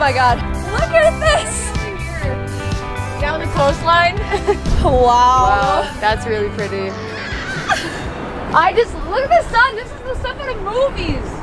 my god. Look at this! Down the coastline. Wow. That's really pretty. Look at the sun. This is the stuff out of movies.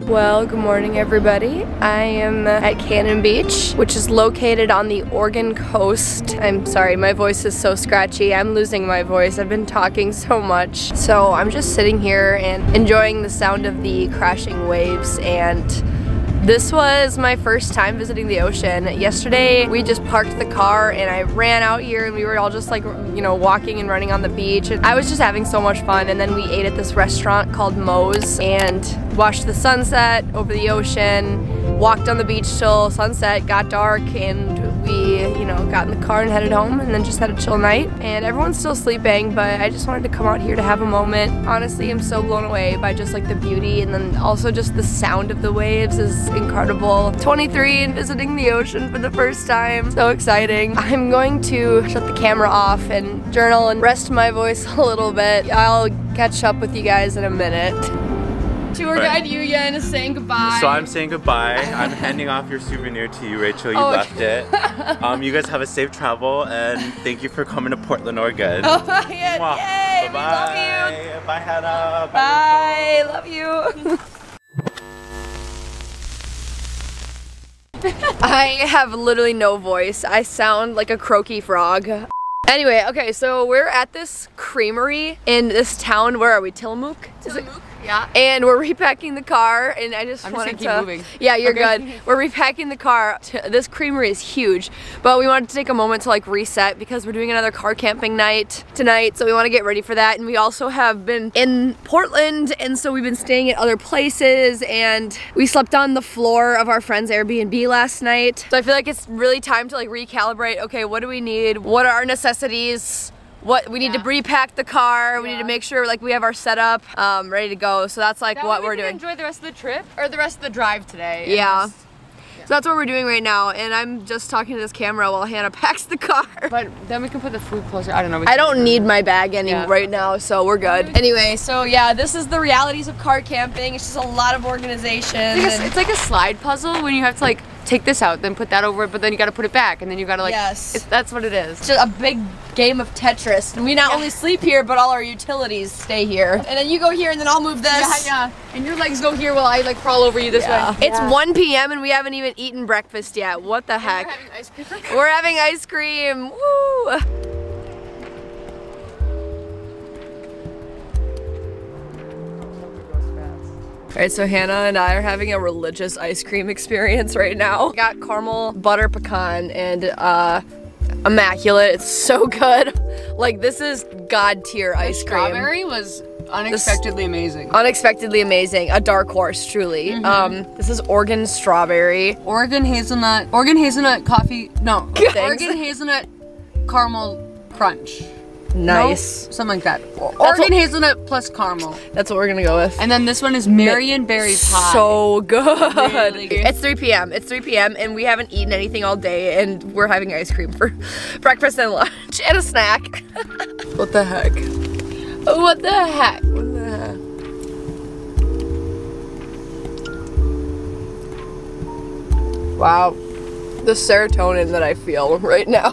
Well, good morning everybody. I am at Cannon Beach, which is located on the Oregon coast. I'm sorry, my voice is so scratchy. I'm losing my voice. I've been talking so much. So I'm just sitting here and enjoying the sound of the crashing waves, and this was my first time visiting the ocean. Yesterday, we just parked the car and I ran out here and we were all just like, you know, walking and running on the beach. And I was just having so much fun. And then we ate at this restaurant called Moe's and watched the sunset over the ocean, walked on the beach till sunset, got dark, and we, you know, got in the car and headed home and then just had a chill night. And everyone's still sleeping, but I just wanted to come out here to have a moment. Honestly, I'm so blown away by just like the beauty, and then also just the sound of the waves is incredible. 23 and visiting the ocean for the first time. So exciting. I'm going to shut the camera off and journal and rest my voice a little bit. I'll catch up with you guys in a minute. Tour guide Yuyan is saying goodbye. So I'm saying goodbye. I'm handing off your souvenir to you, Rachel. You left it. You guys have a safe travel, and thank you for coming to Portland, Oregon. Oh, yeah. Yay! Bye-bye. We love you. Bye, Hannah. Bye. Love you. I have literally no voice. I sound like a croaky frog. Anyway, okay, so we're at this creamery in this town. Where are we? Tillamook? Tillamook? Yeah. And we're repacking the car, and I just wanted to keep moving. Yeah, you're good. We're repacking the car. This creamery is huge, but we wanted to take a moment to like reset because we're doing another car camping night tonight, so we want to get ready for that. And we also have been in Portland, and so we've been staying at other places, and we slept on the floor of our friend's Airbnb last night. So I feel like it's really time to like recalibrate. Okay, what do we need? What are our necessities? What we need to repack the car. We need to make sure like we have our setup ready to go. So that's like what we're doing. Enjoy the rest of the trip or the rest of the drive today. Yeah. So that's what we're doing right now, and I'm just talking to this camera while Hannah packs the car. But then we can put the food closer. I don't know. I don't need my bag right now, so we're good. Anyway, so yeah, this is the realities of car camping. It's just a lot of organization. It's like a slide puzzle when you have to like take this out, then put that over it, but then you got to put it back, and then you got to like. Yes. That's what it is. It's just a big game of Tetris, and we not only sleep here, but all our utilities stay here. And then you go here, and then I'll move this. Yeah. And your legs go here while I like crawl over you this way. It's 1 p.m. and we haven't even eaten breakfast yet. What the heck? We're having ice cream. We're having ice cream. Woo! Alright, so Hannah and I are having a religious ice cream experience right now. Got caramel butter pecan and immaculate. It's so good. Like, this is god tier ice cream. Strawberry was unexpectedly amazing. Unexpectedly amazing. A dark horse, truly. This is Oregon strawberry. Oregon hazelnut coffee. No. Oregon hazelnut caramel crunch. Nice. No? Something like that. Oregon hazelnut plus caramel. That's what we're gonna go with. And then this one is Marion berry pie. So good. Really good. It's 3 p.m. It's 3 p.m. and we haven't eaten anything all day, and we're having ice cream for breakfast and lunch and a snack. What the heck? What the heck? What the heck? Wow. The serotonin that I feel right now.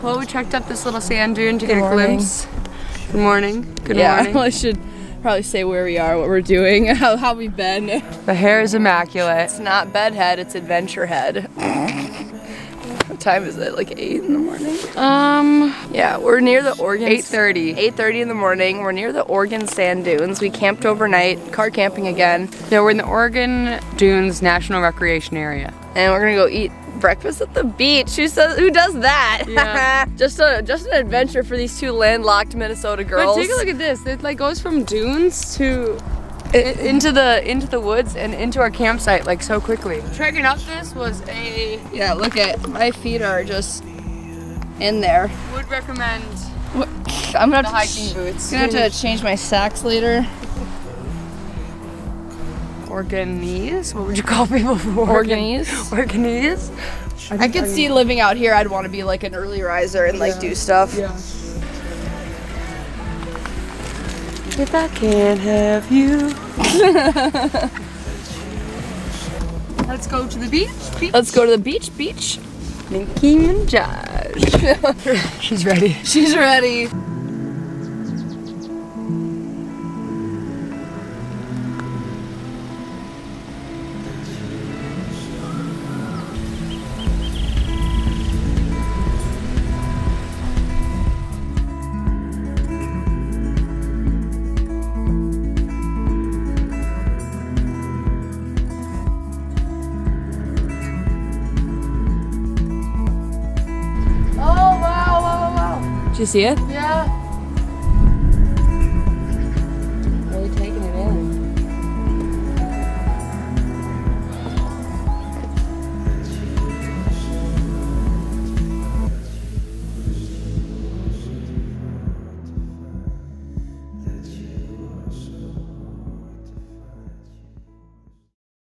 Well, we checked up this little sand dune to get a glimpse. Good morning. Good morning. Well, I should probably say where we are, what we're doing, how we've been. The hair is immaculate. It's not bedhead, it's adventure head. What time is it? Like 8 in the morning? Yeah, we're near the Oregon. 8:30. 8:30 in the morning. We're near the Oregon sand dunes. We camped overnight, car camping again. Yeah, we're in the Oregon Dunes National Recreation Area. And we're gonna go eat breakfast at the beach. Who does that? Yeah. just an adventure for these two landlocked Minnesota girls. But take a look at this. It like goes from dunes to into the woods and into our campsite like so quickly. Trekking up this was a Yeah, look at my feet are just in there. would recommend I'm gonna the have hiking boots. Gonna have to change my socks later. Organese? What would you call people for Organese? Organese? I could see living out here. I'd want to be like an early riser and like do stuff. Yeah. If I can't have you. Let's go to the beach. Let's go to the beach. Nicki Minaj. She's ready. She's ready. Did you see it? Yeah.